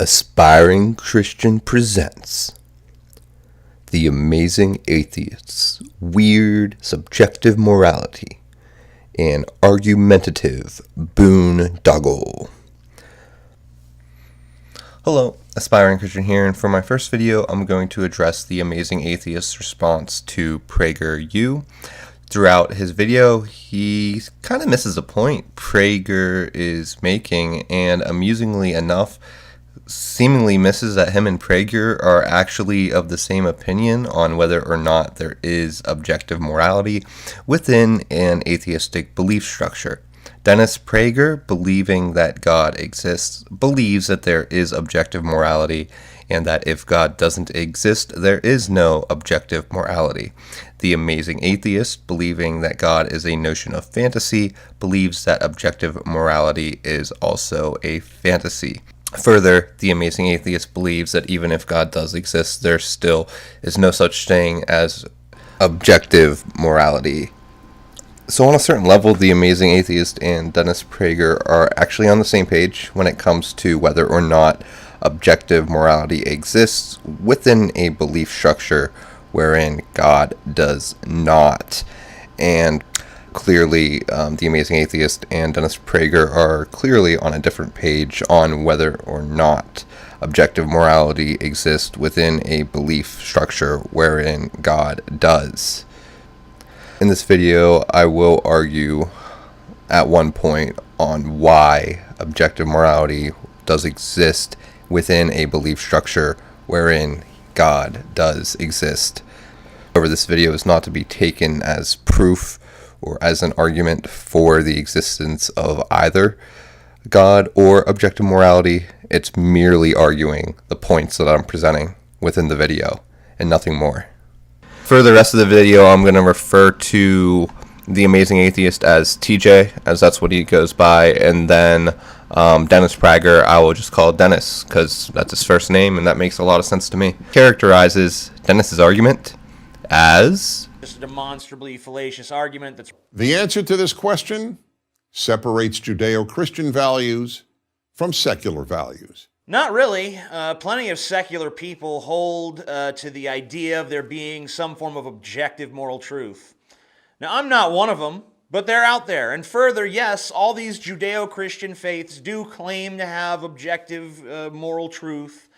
Aspiring Christian presents The Amazing Atheist's Weird Subjective Morality and Argumentative Boondoggle. Hello, Aspiring Christian here, and for my first video I'm going to address the Amazing Atheist's response to PragerU. Throughout his video, he kind of misses a point Prager is making, and amusingly enough, seemingly misses that him and Prager are actually of the same opinion on whether or not there is objective morality within an atheistic belief structure. Dennis Prager, believing that God exists, believes that there is objective morality and that if God doesn't exist, there is no objective morality. The Amazing Atheist, believing that God is a notion of fantasy, believes that objective morality is also a fantasy. Further, the Amazing Atheist believes that even if God does exist, there still is no such thing as objective morality. So on a certain level, the Amazing Atheist and Dennis Prager are actually on the same page when it comes to whether or not objective morality exists within a belief structure wherein God does not. And clearly, the Amazing Atheist and Dennis Prager are clearly on a different page on whether or not objective morality exists within a belief structure wherein God does. In this video, I will argue at one point on why objective morality does exist within a belief structure wherein God does exist. However, this video is not to be taken as proof or as an argument for the existence of either God or objective morality. It's merely arguing the points that I'm presenting within the video and nothing more. For the rest of the video, I'm going to refer to the Amazing Atheist as TJ, as that's what he goes by, and then Dennis Prager, I will just call Dennis, because that's his first name, and that makes a lot of sense to me. Characterizes Dennis's argument as just a demonstrably fallacious argument that's... The answer to this question separates Judeo-Christian values from secular values. Not really. Plenty of secular people hold to the idea of there being some form of objective moral truth. Now, I'm not one of them, but they're out there. And further, yes, all these Judeo-Christian faiths do claim to have objective moral truth,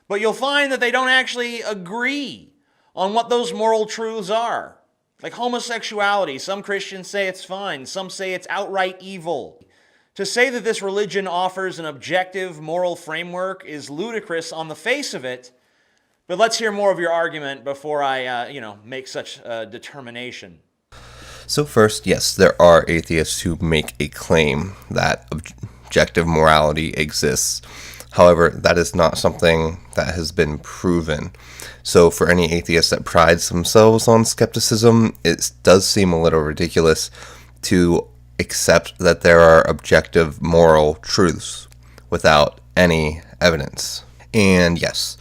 but you'll find that they don't actually agree on what those moral truths are. Like homosexuality, some Christians say it's fine, some say it's outright evil. To say that this religion offers an objective moral framework is ludicrous on the face of it, but let's hear more of your argument before I, make such a determination. So first, yes, there are atheists who make a claim that objective morality exists. However, that is not something that has been proven. So for any atheist that prides themselves on skepticism, it does seem a little ridiculous to accept that there are objective moral truths without any evidence. And yes,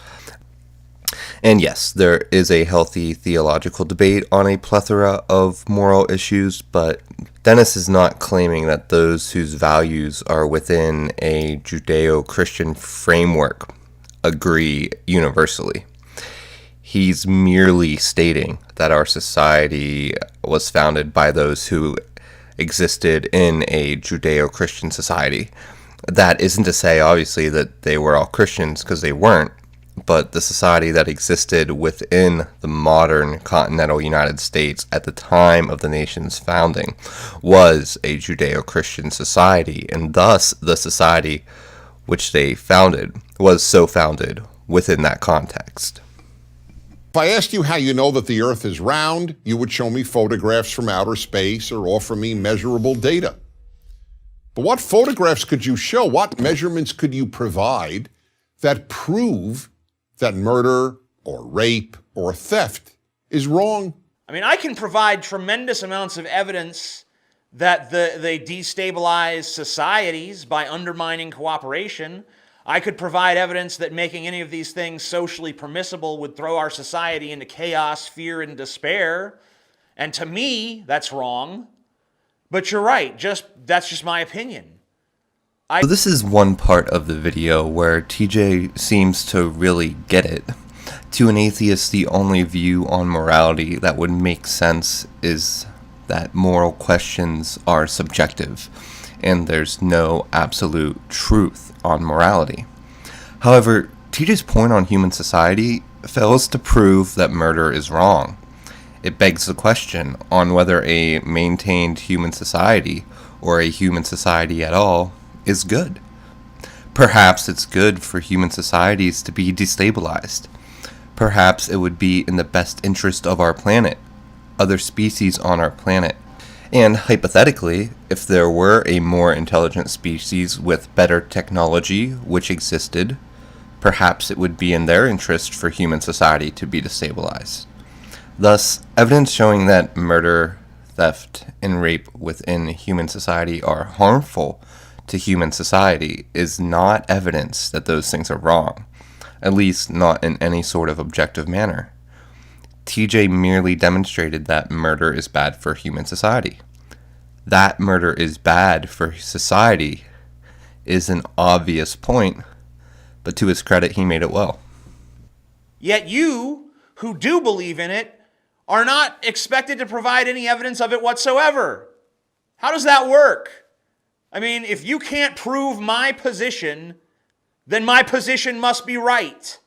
there is a healthy theological debate on a plethora of moral issues, but Dennis is not claiming that those whose values are within a Judeo-Christian framework agree universally. He's merely stating that our society was founded by those who existed in a Judeo-Christian society. That isn't to say, obviously, that they were all Christians, because they weren't, but the society that existed within the modern continental United States at the time of the nation's founding was a Judeo-Christian society, and thus the society which they founded was so founded within that context. If I asked you how you know that the Earth is round, you would show me photographs from outer space or offer me measurable data. But what photographs could you show? What measurements could you provide that prove that murder or rape or theft is wrong? I mean, I can provide tremendous amounts of evidence that they destabilize societies by undermining cooperation. I could provide evidence that making any of these things socially permissible would throw our society into chaos, fear, and despair. And to me, that's wrong. But you're right, that's just my opinion. So this is one part of the video where TJ seems to really get it. To an atheist, the only view on morality that would make sense is that moral questions are subjective, and there's no absolute truth on morality. However, TJ's point on human society fails to prove that murder is wrong. It begs the question on whether a maintained human society, or a human society at all, is good. Perhaps it's good for human societies to be destabilized. Perhaps it would be in the best interest of our planet, other species on our planet. And hypothetically, if there were a more intelligent species with better technology which existed, perhaps it would be in their interest for human society to be destabilized. Thus, evidence showing that murder, theft, and rape within human society are harmful to human society is not evidence that those things are wrong, at least not in any sort of objective manner. TJ merely demonstrated that murder is bad for human society. That murder is bad for society is an obvious point, but to his credit, he made it well. Yet you, who do believe in it, are not expected to provide any evidence of it whatsoever. How does that work? I mean, if you can't prove my position, then my position must be right.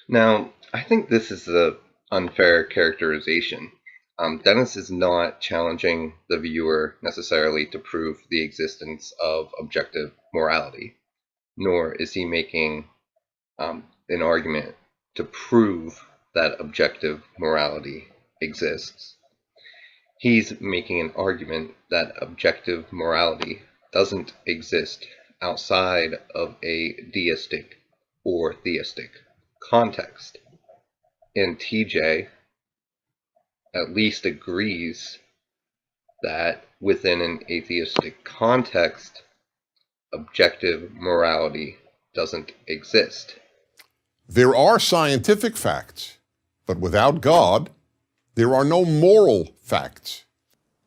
Now, I think this is an unfair characterization. Dennis is not challenging the viewer necessarily to prove the existence of objective morality, nor is he making an argument to prove that objective morality exists. He's making an argument that objective morality doesn't exist outside of a deistic or theistic context. And TJ at least agrees that within an atheistic context, objective morality doesn't exist. There are scientific facts, but without God, there are no moral facts.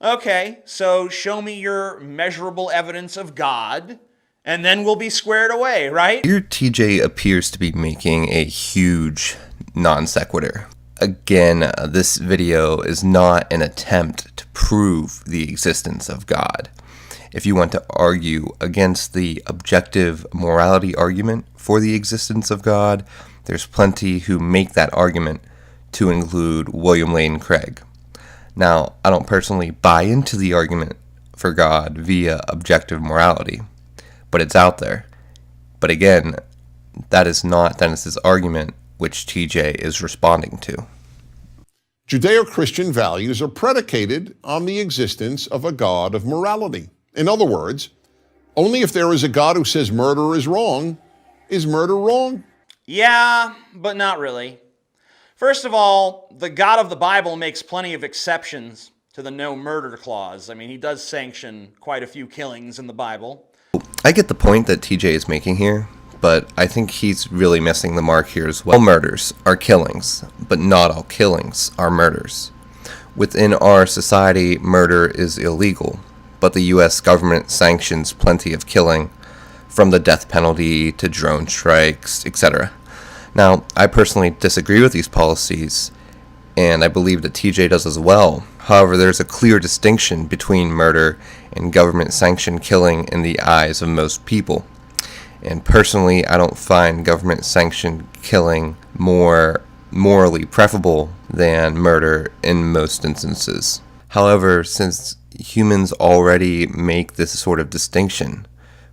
Okay, so show me your measurable evidence of God, and then we'll be squared away, right? Here, TJ appears to be making a huge non sequitur. Again, this video is not an attempt to prove the existence of God. If you want to argue against the objective morality argument for the existence of God, there's plenty who make that argument, to include William Lane Craig. Now, I don't personally buy into the argument for God via objective morality, but it's out there. But again, that is not Dennis's argument, which TJ is responding to. Judeo-Christian values are predicated on the existence of a God of morality. In other words, only if there is a God who says murder is murder wrong? Yeah, but not really. First of all, the God of the Bible makes plenty of exceptions to the no murder clause. I mean, he does sanction quite a few killings in the Bible. I get the point that TJ is making here, but I think he's really missing the mark here as well. All murders are killings, but not all killings are murders. Within our society, murder is illegal, but the US government sanctions plenty of killing, from the death penalty to drone strikes, etc. Now, I personally disagree with these policies, and I believe that TJ does as well. However, there's a clear distinction between murder and government-sanctioned killing in the eyes of most people. And personally, I don't find government-sanctioned killing more morally preferable than murder in most instances. However, since humans already make this sort of distinction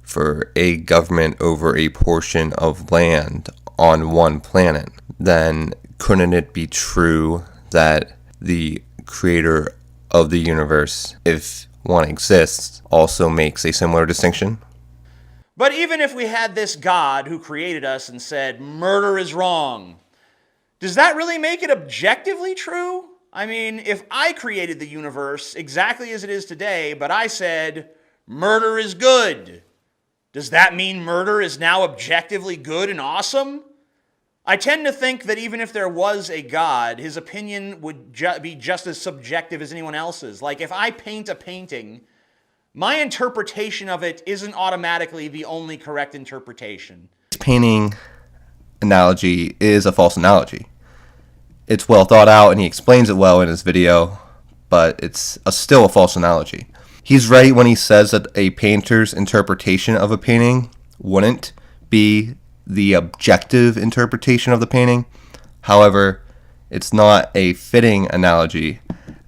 for a government over a portion of land on one planet, then couldn't it be true that the creator of the universe, if one exists, also makes a similar distinction? But even if we had this God who created us and said, murder is wrong, does that really make it objectively true? I mean, if I created the universe exactly as it is today, but I said, murder is good, does that mean murder is now objectively good and awesome? I tend to think that even if there was a God, his opinion would be just as subjective as anyone else's. Like if I paint a painting, my interpretation of it isn't automatically the only correct interpretation. This painting analogy is a false analogy. It's well thought out and he explains it well in his video, but it's still a false analogy. He's right when he says that a painter's interpretation of a painting wouldn't be the objective interpretation of the painting. However, it's not a fitting analogy,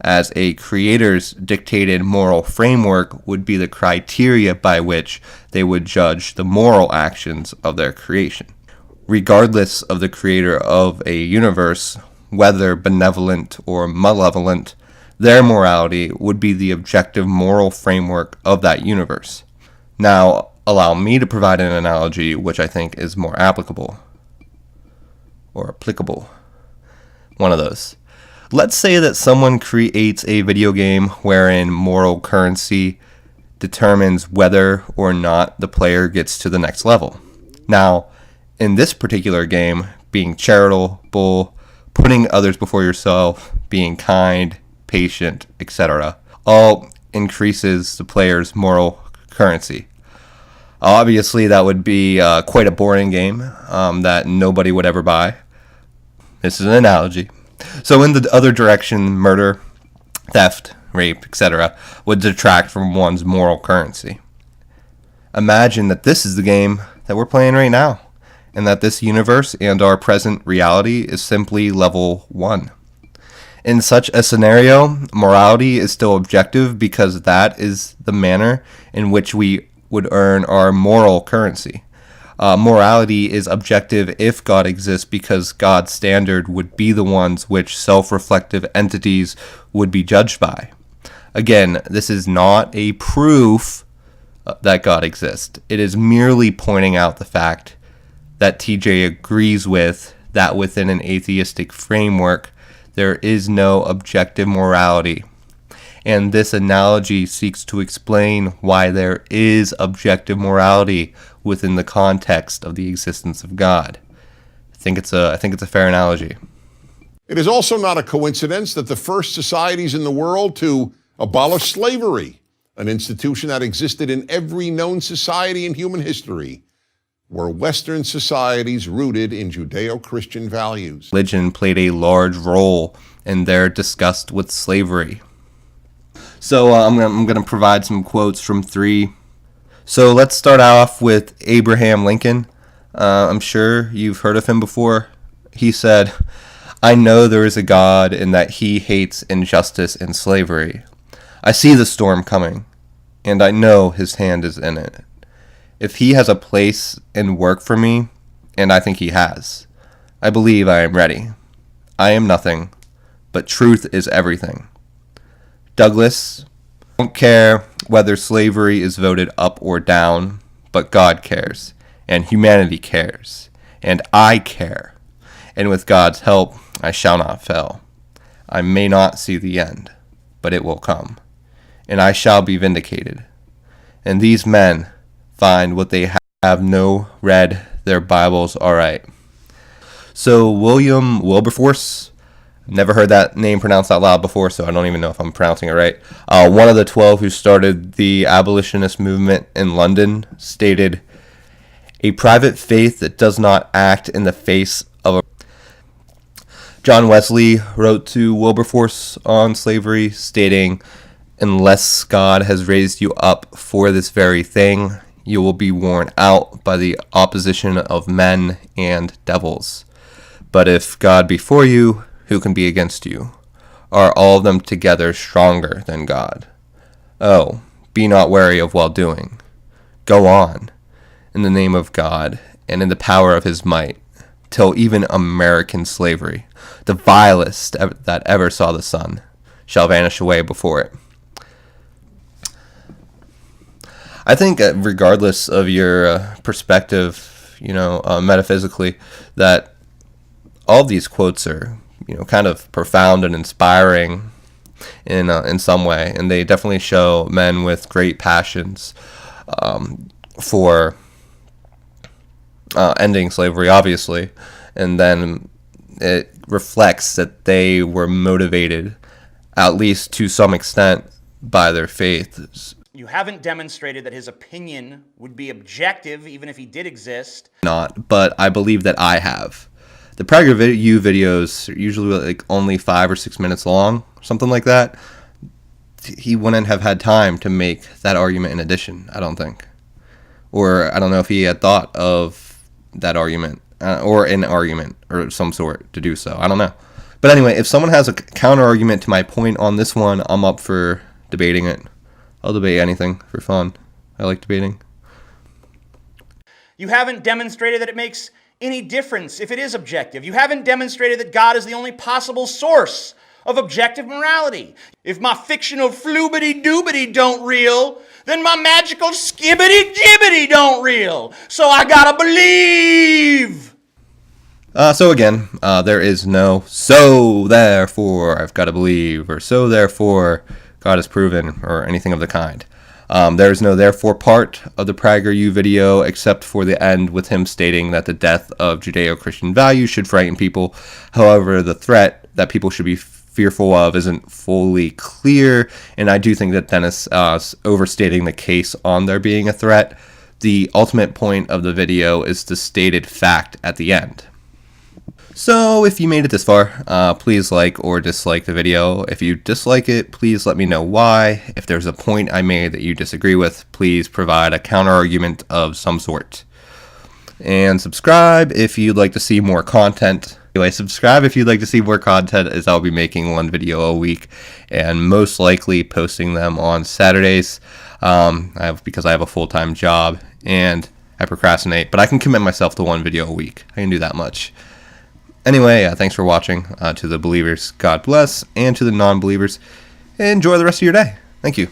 as a creator's dictated moral framework would be the criteria by which they would judge the moral actions of their creation. Regardless of the creator of a universe, whether benevolent or malevolent, their morality would be the objective moral framework of that universe. Now, allow me to provide an analogy which I think is more applicable. Or applicable. One of those. Let's say that someone creates a video game wherein moral currency determines whether or not the player gets to the next level. Now, in this particular game, being charitable, putting others before yourself, being kind, patient, etc., all increases the player's moral currency. Obviously, that would be quite a boring game that nobody would ever buy. This is an analogy. So in the other direction, murder, theft, rape, etc., would detract from one's moral currency. Imagine that this is the game that we're playing right now, and that this universe and our present reality is simply level 1. In such a scenario, morality is still objective because that is the manner in which we would earn our moral currency. Morality is objective if God exists because God's standard would be the ones which self-reflective entities would be judged by. Again, this is not a proof that God exists. It is merely pointing out the fact that TJ agrees with that within an atheistic framework, there is no objective morality. And this analogy seeks to explain why there is objective morality within the context of the existence of God. I think it's a fair analogy. It is also not a coincidence that the first societies in the world to abolish slavery, an institution that existed in every known society in human history, were Western societies rooted in Judeo-Christian values. Religion played a large role in their disgust with slavery. So I'm going to provide some quotes from 3. So let's start off with Abraham Lincoln. I'm sure you've heard of him before. He said, "I know there is a God and that he hates injustice and slavery. I see the storm coming, and I know his hand is in it. If he has a place and work for me, and I think he has, I believe I am ready. I am nothing, but truth is everything. Douglas, don't care whether slavery is voted up or down, but God cares, and humanity cares, and I care. And with God's help, I shall not fail. I may not see the end, but it will come, and I shall be vindicated. And these men find what they have no read their Bibles aright." So William Wilberforce, never heard that name pronounced out loud before, so I don't even know if I'm pronouncing it right. One of the 12 who started the Abolitionist movement in London stated, "A private faith that does not act in the face of a..." John Wesley wrote to Wilberforce on slavery, stating, "Unless God has raised you up for this very thing, you will be worn out by the opposition of men and devils. But if God be for you, who can be against you? Are all of them together stronger than God? Oh, be not weary of well-doing. Go on, in the name of God, and in the power of his might, till even American slavery, the vilest that ever saw the sun, shall vanish away before it." I think regardless of your perspective, metaphysically, that all of these quotes are, kind of profound and inspiring in some way, and they definitely show men with great passions for ending slavery, obviously, and then it reflects that they were motivated, at least to some extent, by their faith. You haven't demonstrated that his opinion would be objective, even if he did exist. Not, but I believe that I have. The PragerU videos are usually like only 5 or 6 minutes long, something like that. He wouldn't have had time to make that argument in addition, I don't think. Or I don't know if he had thought of that argument, or an argument or some sort to do so. I don't know. But anyway, if someone has a counter argument to my point on this one, I'm up for debating it. I'll debate anything for fun. I like debating. You haven't demonstrated that it makes any difference if it is objective. You haven't demonstrated that God is the only possible source of objective morality. If my fictional floobity-doobity don't reel, then my magical skibbity-gibbity don't reel. So I gotta believe! So again, there is no so therefore I've got to believe, or so therefore God is proven, or anything of the kind. There is no therefore part of the PragerU video except for the end with him stating that the death of Judeo-Christian values should frighten people. However, the threat that people should be fearful of isn't fully clear, and I do think that Dennis is overstating the case on there being a threat. The ultimate point of the video is the stated fact at the end. So if you made it this far, please like or dislike the video. If you dislike it, please let me know why. If there's a point I made that you disagree with, please provide a counter argument of some sort. And subscribe if you'd like to see more content. Anyway, subscribe if you'd like to see more content, as I'll be making one video a week and most likely posting them on Saturdays because I have a full-time job and I procrastinate, but I can commit myself to one video a week. I can do that much. Anyway, thanks for watching. To the believers, God bless, and to the non-believers, enjoy the rest of your day. Thank you.